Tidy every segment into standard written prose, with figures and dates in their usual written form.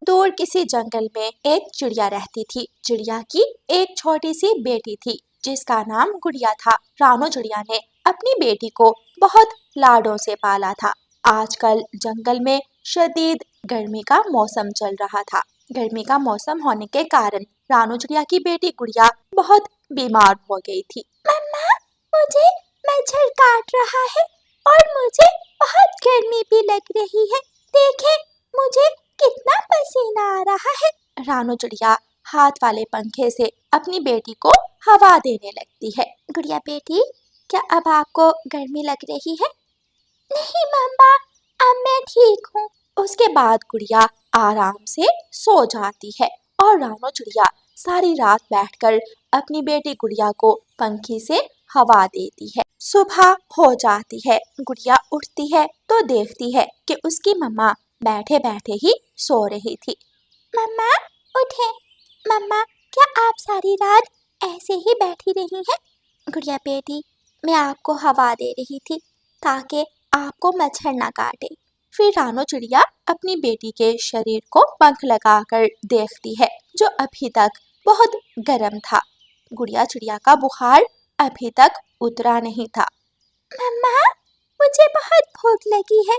दूर किसी जंगल में एक चिड़िया रहती थी। चिड़िया की एक छोटी सी बेटी थी जिसका नाम गुड़िया था। रानो चिड़िया ने अपनी बेटी को बहुत लाडों से पाला था। आजकल जंगल में शदीद गर्मी का मौसम चल रहा था। गर्मी का मौसम होने के कारण रानो चिड़िया की बेटी गुड़िया बहुत बीमार हो गई थी। मम्मा, मुझे मच्छर काट रहा है और मुझे बहुत गर्मी भी लग रही है। देखें, मुझे कितना पसीना आ रहा है। रानो चिड़िया हाथ वाले पंखे से अपनी बेटी को हवा देने लगती है। गुड़िया बेटी, क्या अब आपको गर्मी लग रही है? नहीं मम्मा, अब मैं ठीक हूँ। उसके बाद गुड़िया आराम से सो जाती है और रानो चिड़िया सारी रात बैठकर अपनी बेटी गुड़िया को पंखी से हवा देती है। सुबह हो जाती है। गुड़िया उठती है तो देखती है कि उसकी मम्मा बैठे बैठे ही सो रही थी। मम्मा उठे। मम्मा, क्या आप सारी रात ऐसे ही बैठी रही हैं? गुड़िया बेटी, मैं आपको हवा दे रही थी ताकि आपको मच्छर ना काटे। फिर रानो चिड़िया अपनी बेटी के शरीर को पंख लगाकर देखती है जो अभी तक बहुत गर्म था। गुड़िया चिड़िया का बुखार अभी तक उतरा नहीं था। मम्मा, मुझे बहुत भूख लगी है,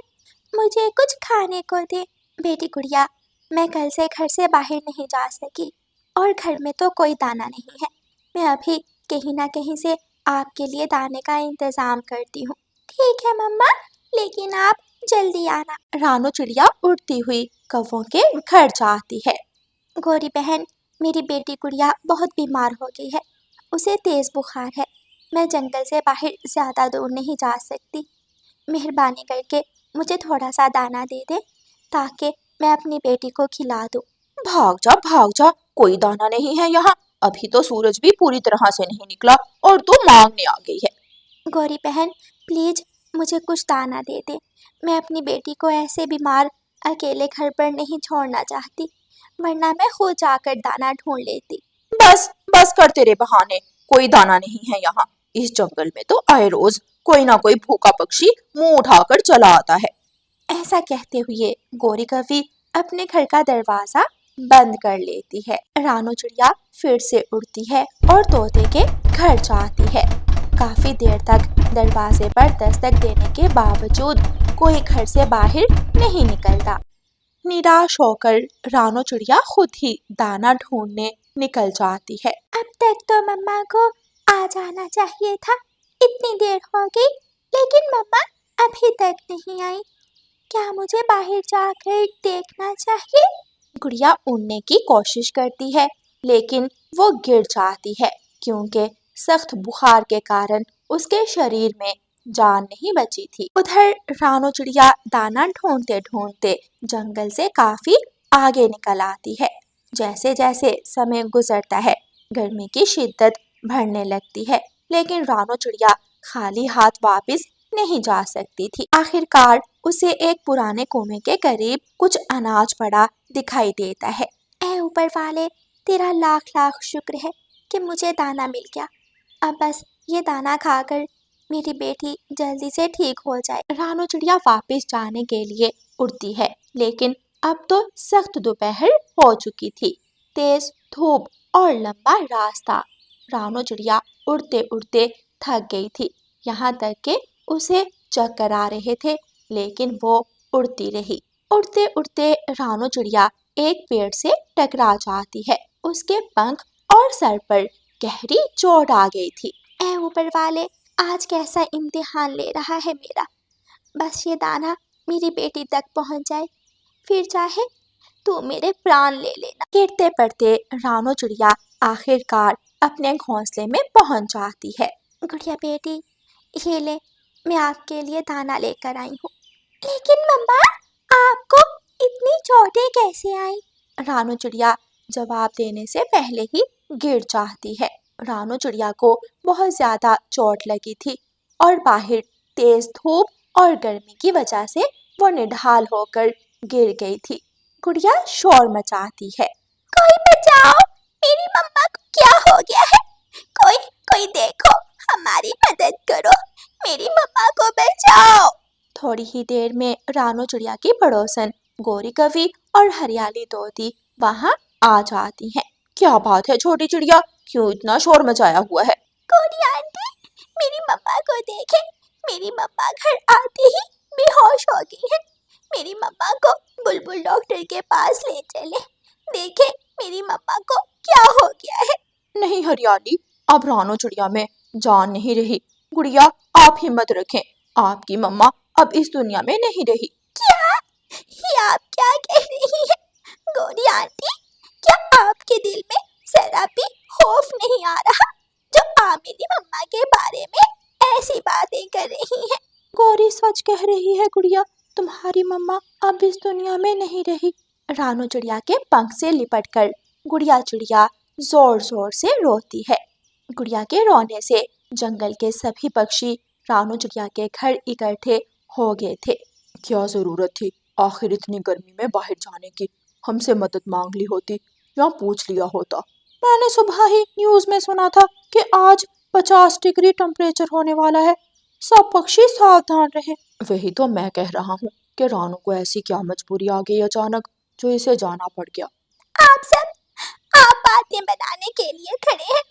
मुझे कुछ खाने को दे। बेटी गुड़िया, मैं कल से घर से बाहर नहीं जा सकी और घर में तो कोई दाना नहीं है। मैं अभी कहीं ना कहीं से आपके लिए दाने का इंतजाम करती हूँ। ठीक है मम्मा, लेकिन आप जल्दी आना। रानो चिड़िया उड़ती हुई कौवों के घर जाती है। गौरी बहन, मेरी बेटी गुड़िया बहुत बीमार हो गई है, उसे तेज बुखार है। मैं जंगल से बाहर ज्यादा दूर नहीं जा सकती। मेहरबानी करके मुझे थोड़ा सा दाना दे दे ताकि मैं अपनी बेटी को खिला दूं। भाग जा, कोई दाना नहीं है यहाँ। अभी तो सूरज भी पूरी तरह से नहीं निकला और तू मांगने आ गई है। गौरी बहन, प्लीज मुझे कुछ दाना दे दे। मैं अपनी बेटी को ऐसे बीमार अकेले घर पर नहीं छोड़ना चाहती, वरना मैं खुद जाकर दाना ढूंढ लेती। बस बस कर तेरे बहाने, कोई दाना नहीं है यहाँ। इस जंगल में तो आए रोज कोई ना कोई भूखा पक्षी मुंह उठाकर चला आता है। ऐसा कहते हुए गौरी कवि अपने घर का दरवाजा बंद कर लेती है। रानो चिड़िया फिर से उड़ती है और तोते के घर जाती है। काफी देर तक दरवाजे पर दस्तक देने के बावजूद कोई घर से बाहर नहीं निकलता। निराश होकर रानो चिड़िया खुद ही दाना ढूंढने निकल जाती है। अब तक तो मम्मा को आ जाना चाहिए था, इतनी देर हो गई, लेकिन मम्मा अभी तक नहीं आई। क्या मुझे बाहर जाकर देखना चाहिए? गुड़िया उड़ने की कोशिश करती है, लेकिन वो गिर जाती है क्योंकि सख्त बुखार के कारण उसके शरीर में जान नहीं बची थी। उधर रानो चिड़िया दाना ढूंढते ढूंढते जंगल से काफी आगे निकल आती है। जैसे जैसे समय गुजरता है, गर्मी की शिद्दत बढ़ने लगती है, लेकिन रानो चिड़िया खाली हाथ वापस नहीं जा सकती थी। आखिरकार उसे एक पुराने कुएं के करीब कुछ अनाज पड़ा दिखाई देता है। ऐ ऊपर वाले, तेरा लाख लाख शुक्र है कि मुझे दाना मिल गया। अब बस ये दाना खाकर मेरी बेटी जल्दी से ठीक हो जाए। रानो चिड़िया वापस जाने के लिए उड़ती है, लेकिन अब तो सख्त दोपहर हो चुकी थी। तेज धूप और लंबा रास्ता। रानो चिड़िया उड़ते उड़ते थक गई थी, यहाँ तक कि उसे चक्कर आ रहे थे, लेकिन वो उड़ती रही। उड़ते उड़ते रानो चिड़िया एक पेड़ से टकरा जाती है। उसके पंख और सर पर गहरी चोट आ गई थी। ऐ ऊपर वाले, आज कैसा इम्तिहान ले रहा है मेरा। बस ये दाना मेरी बेटी तक पहुंच जाए, फिर चाहे तू मेरे प्राण ले लेना। गिरते पड़ते रानो चिड़िया आखिरकार अपने घोंसले में पहुंच जाती है। गुड़िया बेटी, ये ले, मैं आपके लिए दाना लेकर आई हूँ। लेकिन मम्मा, आपको इतनी चोटें कैसे आई? रानो चिड़िया जवाब देने से पहले ही गिर जाती है। रानो चिड़िया को बहुत ज्यादा चोट लगी थी और बाहर तेज धूप और गर्मी की वजह से वो निढाल होकर गिर गई थी। गुड़िया शोर मचाती है, कोई बचाओ, मेरी मम्मा को क्या हो गया है? कोई कोई देखो, हमारी मदद करो, मेरी मम्मा को बचाओ। थोड़ी ही देर में रानो चिड़िया की पड़ोसन गोरी कवि और हरियाली तोती वहाँ आ जाती हैं। क्या बात है छोटी चिड़िया, क्यों इतना शोर मचाया हुआ है? गोरी आंटी, मेरी मम्मा को देखें, मेरी मम्मा घर आते ही बेहोश हो गई है। मेरी मम्मा को बुलबुल डॉक्टर के पास ले चले, देखें मेरी मम्मा को क्या हो गया है। नहीं हरियाली, अब रानो चिड़िया में जान नहीं रही। गुड़िया आप हिम्मत रखें, आपकी मम्मा अब इस दुनिया में नहीं रही। क्या? ये आप क्या कह रही हैं? गोरी आंटी, क्या आपके दिल में जरा भी खौफ नहीं आ रहा जो आप मेरी मम्मा के बारे में ऐसी बातें कर रही हैं? गोरी सच कह रही है गुड़िया, तुम्हारी मम्मा अब इस दुनिया में नहीं रही। रानो चिड़िया के पंख से लिपटकर गुड़िया चिड़िया जोर जोर से रोती है। गुड़िया के रोने से जंगल के सभी पक्षी रानो चिड़िया के घर इकट्ठे हो गए थे। क्या जरूरत थी आखिर इतनी गर्मी में बाहर जाने की? हमसे मदद मांग ली होती या पूछ लिया होता। मैंने सुबह ही न्यूज में सुना था कि आज 50 डिग्री टेम्परेचर होने वाला है, सब पक्षी सावधान रहे। वही तो मैं कह रहा हूँ कि रानू को ऐसी क्या मजबूरी आ गई अचानक जो इसे जाना पड़ गया। आप बातें बनाने के लिए खड़े हैं।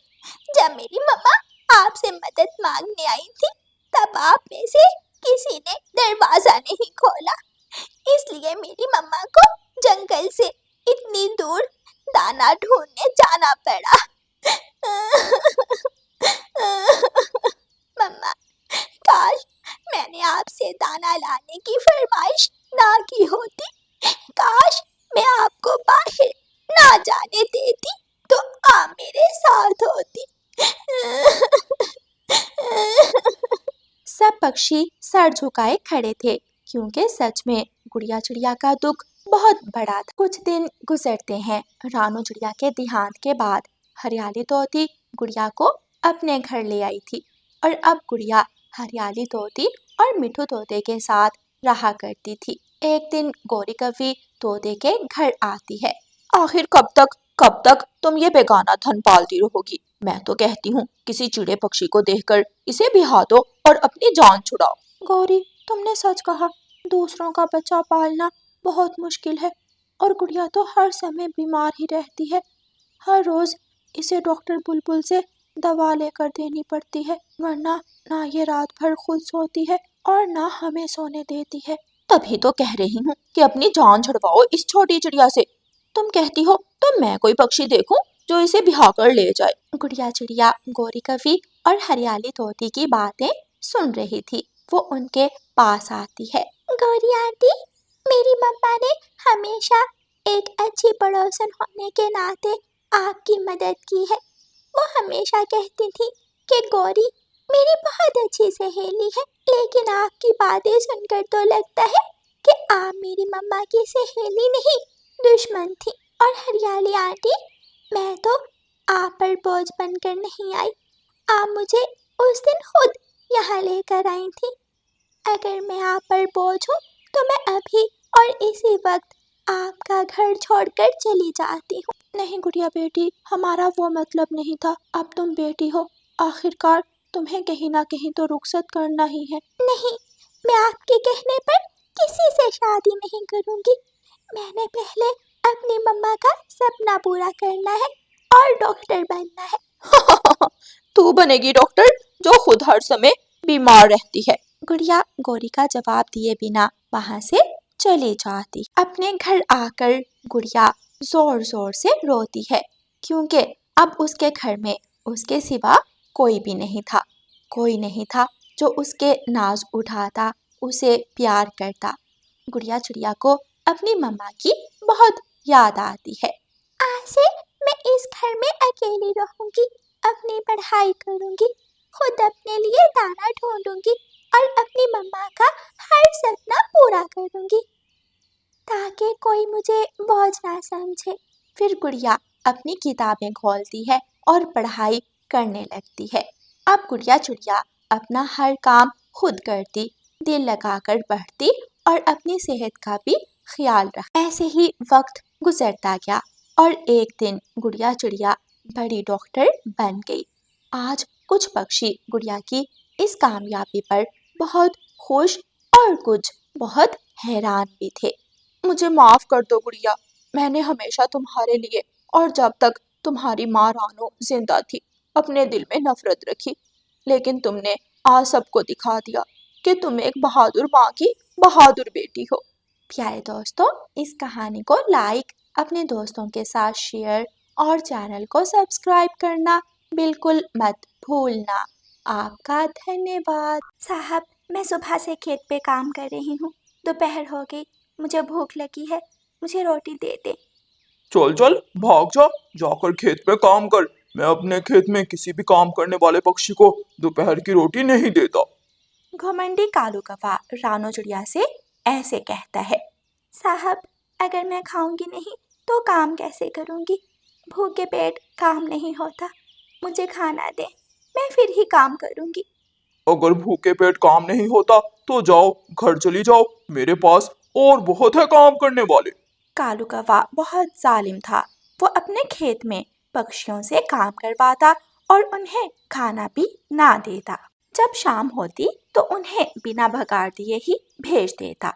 जब मेरी मम्मा आपसे मदद मांगने आई थी तब आप में से किसी ने दरवाजा नहीं खोला, इसलिए मेरी मम्मा को जंगल से इतनी दूर दाना ढूंढने जाना पड़ा। मम्मा, काश मैंने आपसे दाना लाने की फरमाइश ना की होती, काश मैं आपको बाहर ना जाने देती तो आप मेरे साथ होती। सब पक्षी सर झुकाए खड़े थे क्योंकि सच में गुड़िया चिड़िया का दुख बहुत बड़ा था। कुछ दिन गुजरते हैं। रानो चिड़िया के देहांत के बाद हरियाली तोती गुड़िया को अपने घर ले आई थी और अब गुड़िया हरियाली तोती और मिठू तोते के साथ रहा करती थी। एक दिन गोरी कवि तोते के घर आती है। आखिर कब तक तुम ये बेगाना धन पालती रहोगी? मैं तो कहती हूँ किसी चिड़े पक्षी को देखकर इसे बिहा दो और अपनी जान छुड़ाओ। गौरी, तुमने सच कहा, दूसरों का बच्चा पालना बहुत मुश्किल है और गुड़िया तो हर समय बीमार ही रहती है। हर रोज इसे डॉक्टर बुलबुल से दवा लेकर देनी पड़ती है, वरना ना ये रात भर खुद सोती है और ना हमें सोने देती है। तभी तो कह रही हूँ कि अपनी जान छुड़वाओ इस छोटी चिड़िया से। तुम कहती हो तो मैं कोई पक्षी देखूं जो इसे बिहा कर ले जाए। गुड़िया चिड़िया गोरी कवि और हरियाली तोती की बातें सुन रही थी। वो उनके पास आती है। गौरी आंटी, मेरी मम्मा ने हमेशा एक अच्छी पड़ोसन होने के नाते आपकी मदद की है। वो हमेशा कहती थी कि गौरी मेरी बहुत अच्छी सहेली है, लेकिन आपकी बातें सुनकर तो लगता है कि आप मेरी मम्मा की सहेली नहीं, दुश्मन थी। और हरियाली आंटी, मैं तो आप पर बोझ बनकर नहीं आई, आप मुझे उस दिन खुद यहाँ लेकर आई थी। अगर मैं आप पर बोझ हूँ तो मैं अभी और इसी वक्त आपका घर छोड़कर चली जाती हूँ। नहीं गुड़िया बेटी, हमारा वो मतलब नहीं था। अब तुम बेटी हो, आखिरकार तुम्हें कहीं ना कहीं तो रुखसत करना ही है। नहीं, मैं आपके कहने पर किसी से शादी नहीं करूँगी। मैंने पहले अपनी मम्मा का सपना पूरा करना है और डॉक्टर बनना है। तू बनेगी डॉक्टर जो खुद हर समय बीमार रहती है। गुड़िया गौरी का जवाब दिए बिना वहाँ से चली जाती। अपने घर आकर गुड़िया जोर जोर से रोती है क्योंकि अब उसके घर में उसके सिवा कोई भी नहीं था। कोई नहीं था जो उसके नाज उठाता, उसे प्यार करता। गुड़िया चिड़िया को अपनी मम्मा की बहुत याद आती है। आज से मैं इस घर में अकेली रहूंगी, अपनी पढ़ाई करूंगी, खुद अपने लिए दाना ढूंढूंगी और अपनी मम्मा का हर सपना पूरा करूंगी ताकि कोई मुझे बोझ ना समझे। फिर गुड़िया अपनी किताबें खोलती है और पढ़ाई करने लगती है। अब गुड़िया चिड़िया अपना हर काम खुद करती, दिल लगाकर पढ़ती और अपनी सेहत का भी ख्याल रख। ऐसे ही वक्त गुजरता गया और एक दिन गुड़िया चिड़िया बड़ी डॉक्टर बन गई। आज कुछ पक्षी गुड़िया की इस कामयाबी पर बहुत खुश और कुछ बहुत हैरान भी थे। मुझे माफ कर दो गुड़िया। मैंने हमेशा तुम्हारे लिए और जब तक तुम्हारी माँ रानो जिंदा थी अपने दिल में नफरत रखी, लेकिन तुमने आज सबको दिखा दिया कि तुम एक बहादुर माँ की बहादुर बेटी हो। प्यारे दोस्तों, इस कहानी को लाइक, अपने दोस्तों के साथ शेयर और चैनल को सब्सक्राइब करना बिल्कुल मत भूलना। आपका धन्यवाद। साहब, मैं सुबह से खेत पे काम कर रही हूँ, दोपहर हो गई, मुझे भूख लगी है, मुझे रोटी दे दे। चल चल भाग जा, जाकर खेत में काम कर। मैं अपने खेत में किसी भी काम करने वाले पक्षी को दोपहर की रोटी नहीं देता। घमंडी कालू कौवा रानो चिड़िया से ऐसे कहता है। साहब, अगर मैं खाऊंगी नहीं तो काम कैसे करूंगी? भूखे पेट काम नहीं होता, मुझे खाना दे, मैं फिर ही काम करूंगी। अगर भूखे पेट काम नहीं होता तो जाओ, घर चली जाओ, मेरे पास और बहुत है काम करने वाले। कालू कौवा बहुत जालिम था। वो अपने खेत में पक्षियों से काम करवाता और उन्हें खाना भी ना देता। जब शाम होती तो उन्हें बिना भगाड़ दिए ही भेज देता।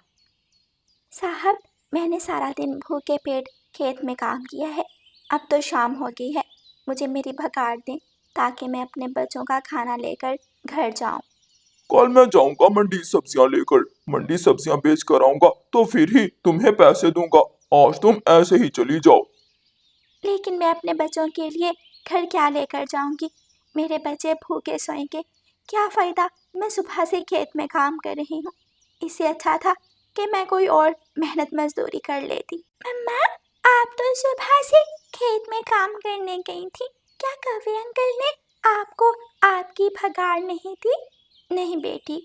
साहब, मैंने सारा दिन भूखे पेट खेत में काम किया है, अब तो शाम हो गई है, मुझे मेरी भगाड़ दें ताकि मैं अपने बच्चों का खाना लेकर घर जाऊं। कल मैं जाऊंगा मंडी सब्जियां लेकर, मंडी सब्जियां बेच कर आऊंगा तो फिर ही तुम्हें पैसे दूंगा। आज तुम ऐसे ही चली जाओ। लेकिन मैं अपने बच्चों के लिए घर क्या लेकर जाऊंगी? मेरे बच्चे भूखे सोएंगे, क्या फ़ायदा मैं सुबह से खेत में काम कर रही हूँ। इससे अच्छा था कि मैं कोई और मेहनत मजदूरी कर लेती। मम्मा, आप तो सुबह से खेत में काम करने गई थी, क्या कौवे अंकल ने आपको आपकी भगाड़ नहीं दी? नहीं बेटी,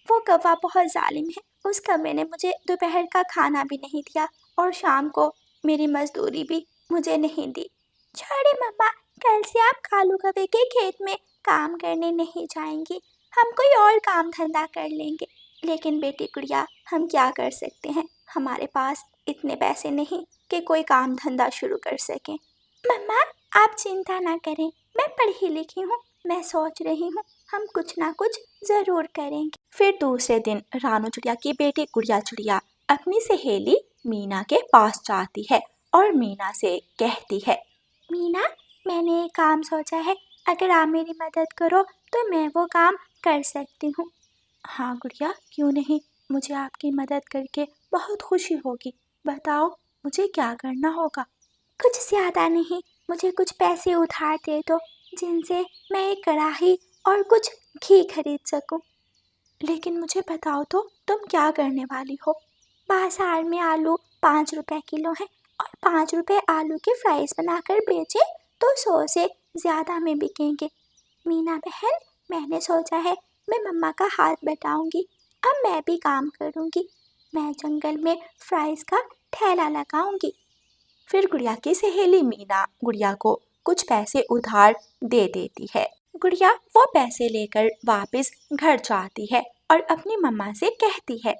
वो कौवा बहुत जालिम है। उस कौवे ने मुझे दोपहर का खाना भी नहीं दिया और शाम को मेरी मजदूरी भी मुझे नहीं दी। छोड़े मम्मा, कल से आप कालू कौवे के खेत में काम करने नहीं जाएंगी, हम कोई और काम धंधा कर लेंगे। लेकिन बेटी गुड़िया, हम क्या कर सकते हैं, हमारे पास इतने पैसे नहीं कि कोई काम धंधा शुरू कर सकें। मम्मा, आप चिंता ना करें, मैं पढ़ी लिखी हूँ, मैं सोच रही हूँ हम कुछ ना कुछ ज़रूर करेंगे। फिर दूसरे दिन रानो चिड़िया की बेटी गुड़िया चिड़िया अपनी सहेली मीना के पास जाती है और मीना से कहती है। मीना, मैंने एक काम सोचा है, अगर आप मेरी मदद करो तो मैं वो काम कर सकती हूँ। हाँ गुड़िया, क्यों नहीं, मुझे आपकी मदद करके बहुत खुशी होगी। बताओ मुझे क्या करना होगा। कुछ ज़्यादा नहीं, मुझे कुछ पैसे उधार दे दो जिनसे मैं एक कढ़ाई और कुछ घी खरीद सकूं। लेकिन मुझे बताओ तो तुम क्या करने वाली हो। बाजार में आलू 5 रुपए किलो है और 5 रुपए आलू के फ्राइज बनाकर बेचे तो 100 से ज़्यादा में बिकेंगे। मीना बहन, मैंने सोचा है मैं मम्मा का हाथ बटाऊंगी, अब मैं भी काम करूंगी, मैं जंगल में फ्राइज का ठेला लगाऊंगी। फिर गुड़िया की सहेली मीना गुड़िया को कुछ पैसे उधार दे देती है। गुड़िया वो पैसे लेकर वापस घर जाती है और अपनी मम्मा से कहती है।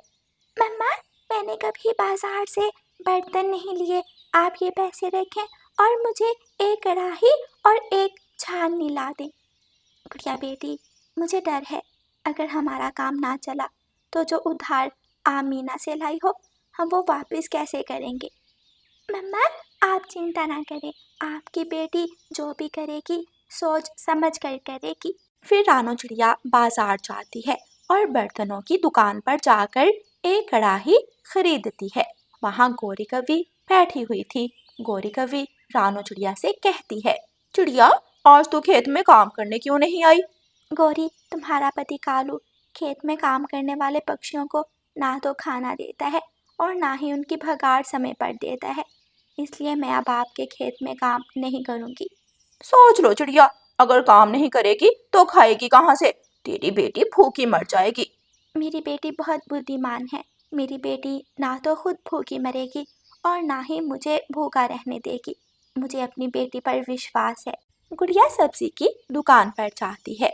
मम्मा, मैंने कभी बाजार से बर्तन नहीं लिए, आप ये पैसे रखें और मुझे एक कढ़ाई और एक छाननी ला दें। गुड़िया बेटी, मुझे डर है अगर हमारा काम ना चला तो जो उधार आप मीना से लाई हो हम वो वापस कैसे करेंगे। मम्मा, आप चिंता ना करें, आपकी बेटी जो भी करेगी सोच समझ कर करेगी। फिर रानो चिड़िया बाजार जाती है और बर्तनों की दुकान पर जाकर एक कढ़ाई खरीदती है। वहाँ गौरी कवि बैठी हुई थी। गौरी कवि रानो चिड़िया से कहती है। चिड़िया, आज तो खेत में काम करने क्यों नहीं आई। गौरी, तुम्हारा पति कालू खेत में काम करने वाले पक्षियों को ना तो खाना देता है और ना ही उनकी भगाड़ समय पर देता है, इसलिए मैं अब आपके खेत में काम नहीं करूँगी। सोच लो चिड़िया, अगर काम नहीं करेगी तो खाएगी कहाँ से। तेरी बेटी भूखी मर जाएगी। मेरी बेटी बहुत बुद्धिमान है, मेरी बेटी ना तो खुद भूखी मरेगी और ना ही मुझे भूखा रहने देगी, मुझे अपनी बेटी पर विश्वास है। गुड़िया सब्जी की दुकान पर जाती है।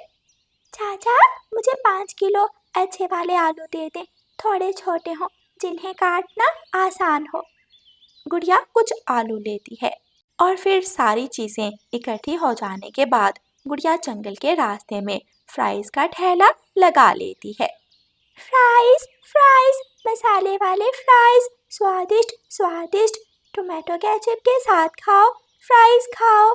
चाचा, मुझे 5 किलो अच्छे वाले आलू दे दें, थोड़े छोटे हों जिन्हें काटना आसान हो। गुड़िया कुछ आलू लेती है और फिर सारी चीजें इकट्ठी हो जाने के बाद गुड़िया जंगल के रास्ते में फ्राइज का ठेला लगा लेती है। फ्राइज, फ्राइज, मसाले वाले फ्राइज, स्वादिष्ट स्वादिष्ट, टोमेटो केचप के साथ खाओ, फ्राइज खाओ।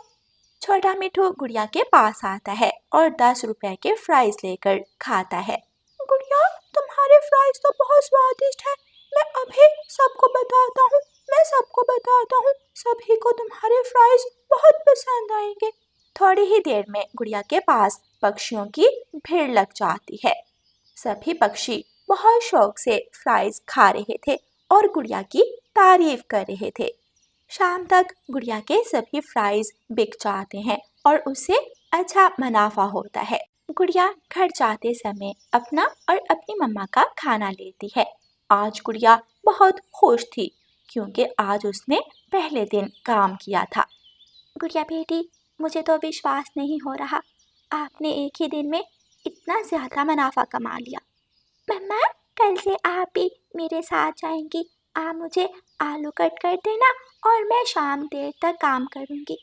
छोटा मिठू गुड़िया के पास आता है और 10 रुपए के फ्राइज लेकर खाता है। गुड़िया, तुम्हारे फ्राइज तो बहुत स्वादिष्ट है। मैं अभी सबको बताता हूँ, सभी को तुम्हारे फ्राइज बहुत पसंद आएंगे। थोड़ी ही देर में गुड़िया के पास पक्षियों की भीड़ लग जाती है। सभी पक्षी बहुत शौक से फ्राइज खा रहे थे और गुड़िया की तारीफ कर रहे थे। शाम तक गुड़िया के सभी फ्राइज बिक जाते हैं और उसे अच्छा मुनाफा होता है। गुड़िया घर जाते समय अपना और अपनी मम्मा का खाना लेती है। आज गुड़िया बहुत खुश थी क्योंकि आज उसने पहले दिन काम किया था। गुड़िया बेटी, मुझे तो विश्वास नहीं हो रहा, आपने एक ही दिन में इतना ज़्यादा मुनाफा कमा लिया। मम्मा, कल से आप भी मेरे साथ जाएंगी। आप मुझे आलू कट कर देना और मैं शाम देर तक काम करूंगी।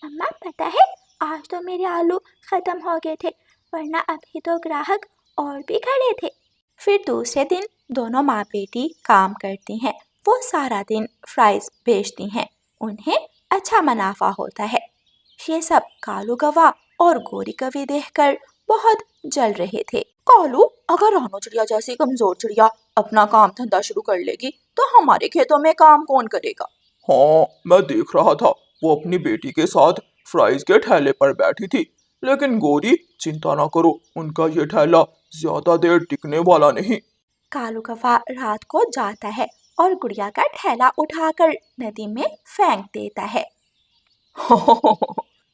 मम्मा, पता है आज तो मेरे आलू ख़त्म हो गए थे, वरना अभी तो ग्राहक और भी खड़े थे। फिर दूसरे दिन दोनों माँ बेटी काम करती हैं। वो सारा दिन फ्राइज बेचती हैं। उन्हें अच्छा मुनाफा होता है। ये सब कालू कौवा और गोरी कौवी देखकर बहुत जल रहे थे। कालू, अगर रानो चिड़िया जैसी कमजोर चिड़िया अपना काम धंधा शुरू कर लेगी तो हमारे खेतों में काम कौन करेगा? हाँ, मैं देख रहा था, वो अपनी बेटी के साथ फ्राइज के ठेले पर बैठी थी। लेकिन गोरी, चिंता ना करो, उनका ये ठेला ज्यादा देर टिकने वाला नहीं। कालू कौवा रात को जाता है और गुड़िया का ठेला उठाकर नदी में फेंक देता है।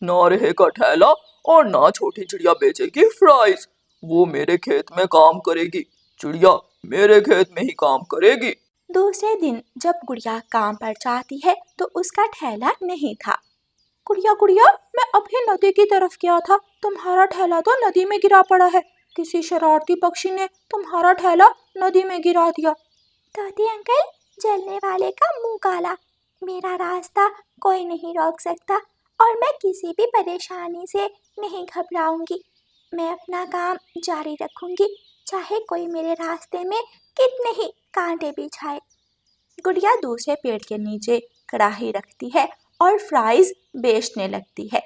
ना रहेगा ठेला और ना छोटी चिड़िया बेचेगी फ्राइज। वो मेरे खेत में काम करेगी, चिड़िया मेरे खेत में ही काम करेगी। दूसरे दिन जब गुड़िया काम पर जाती है तो उसका ठेला नहीं था। गुड़िया गुड़िया, मैं अभी नदी की तरफ गया था, तुम्हारा ठेला तो नदी में गिरा पड़ा है। किसी शरारती पक्षी ने तुम्हारा ठेला नदी में गिरा दिया। तोते अंकल, जलने वाले का मुंह काला। मेरा रास्ता कोई नहीं रोक सकता और मैं किसी भी परेशानी से नहीं घबराऊंगी। मैं अपना काम जारी रखूंगी, चाहे कोई मेरे रास्ते में कितने ही कांटे बिछाए। गुड़िया दूसरे पेड़ के नीचे कढ़ाई रखती है और फ्राइज बेचने लगती है।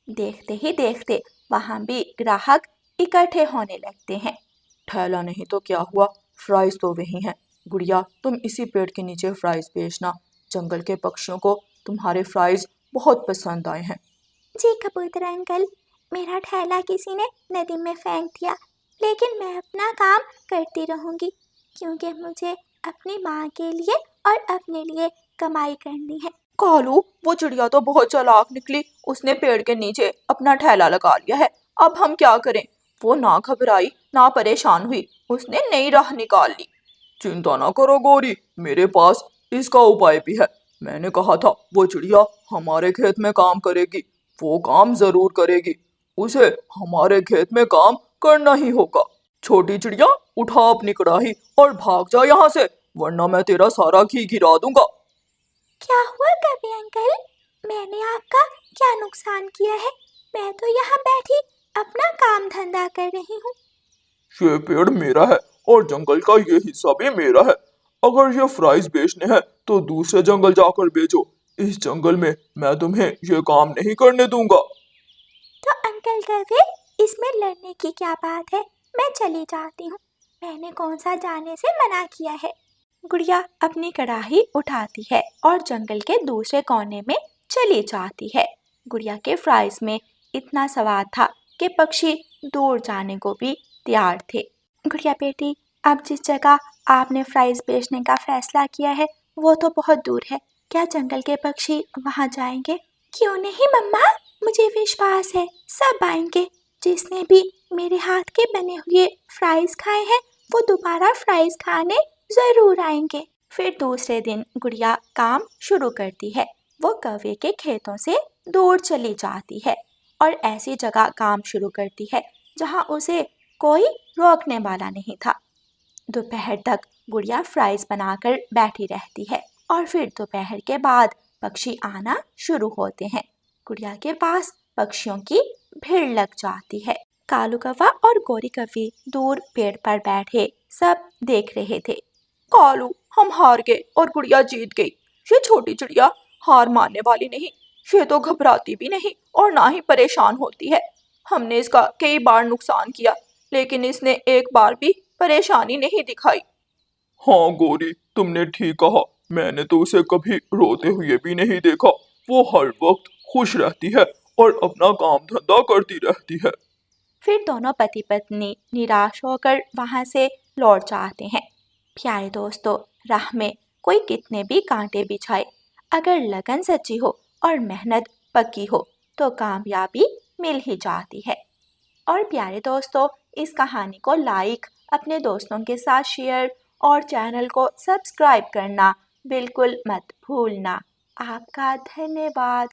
देखते ही देखते वहाँ भी ग्राहक इकट्ठे होने लगते हैं। ठेला नहीं तो क्या हुआ, फ्राइज तो वही है। गुड़िया, तुम इसी पेड़ के नीचे फ्राइज बेचना। जंगल के पक्षियों को तुम्हारे फ्राइज बहुत पसंद आए हैं। जी कबूतर अंकल, मेरा ठेला किसी ने नदी में फेंक दिया, लेकिन मैं अपना काम करती रहूंगी क्योंकि मुझे अपनी माँ के लिए और अपने लिए कमाई करनी है। कालू, वो चिड़िया तो बहुत चालाक निकली, उसने पेड़ के नीचे अपना ठेला लगा लिया है। अब हम क्या करें? वो ना घबराई ना परेशान हुई, उसने नई राह निकाल ली। चिंता ना करो गोरी, मेरे पास इसका उपाय भी है। मैंने कहा था वो चिड़िया हमारे खेत में काम करेगी, वो काम जरूर करेगी। उसे हमारे खेत में काम करना ही होगा। छोटी चिड़िया, उठा अपनी कड़ाही और भाग जा यहाँ से, वरना मैं तेरा सारा घी गिरा दूंगा। क्या हुआ कभी अंकल? मैंने आपका क्या नुकसान किया है? मैं तो यहाँ बैठी अपना काम धंधा कर रही हूँ। ये पेड़ मेरा है और जंगल का ये हिस्सा भी मेरा है। अगर ये फ्राइज बेचने हैं तो दूसरे जंगल जाकर बेचो। इस जंगल में मैं तुम्हें ये काम नहीं करने दूंगा। तो अंकल कवे, इसमें लड़ने की क्या बात है? मैं चली जाती हूँ, मैंने कौन सा जाने से मना किया है। गुड़िया अपनी कढ़ाई उठाती है और जंगल के दूसरे कोने में चली जाती है। गुड़िया के फ्राइज में इतना स्वाद था कि पक्षी दूर जाने को भी तैयार थे। गुड़िया बेटी, अब जिस जगह आपने फ्राइज बेचने का फैसला किया है वो तो बहुत दूर है, क्या जंगल के पक्षी वहाँ जाएंगे? क्यों नहीं मम्मा, मुझे विश्वास है सब आएंगे। जिसने भी मेरे हाथ के बने हुए फ्राइज खाए हैं वो दोबारा फ्राइज खाने जरूर आएंगे। फिर दूसरे दिन गुड़िया काम शुरू करती है। वो कौवे के खेतों से दूर चली जाती है और ऐसी जगह काम शुरू करती है जहाँ उसे कोई रोकने वाला नहीं था। दोपहर तक गुड़िया फ्राइज बनाकर बैठी रहती है और फिर दोपहर के बाद पक्षी आना शुरू होते हैं। गुड़िया के पास पक्षियों की भीड़ लग जाती है। कालू कौवा और गोरी कौवी दूर पेड़ पर बैठे सब देख रहे थे। कालू, हम हार गए और गुड़िया जीत गई। ये छोटी चिड़िया हार मानने वाली नहीं, ये तो घबराती भी नहीं और ना ही परेशान होती है। हमने इसका कई बार नुकसान किया, लेकिन इसने एक बार भी परेशानी नहीं दिखाई। हाँ गौरी, तुमने ठीक कहा। मैंने तो उसे कभी रोते हुए भी नहीं देखा। वो हर वक्त खुश रहती है और अपना काम धंधा करती रहती है। फिर दोनों पति पत्नी निराश होकर वहां से लौट जाते हैं। प्यारे दोस्तों, राह में कोई कितने भी कांटे बिछाए, अगर लगन सच्ची हो और मेहनत पक्की हो तो कामयाबी मिल ही जाती है। और प्यारे दोस्तों, इस कहानी को लाइक, अपने दोस्तों के साथ शेयर और चैनल को सब्सक्राइब करना बिल्कुल मत भूलना। आपका धन्यवाद।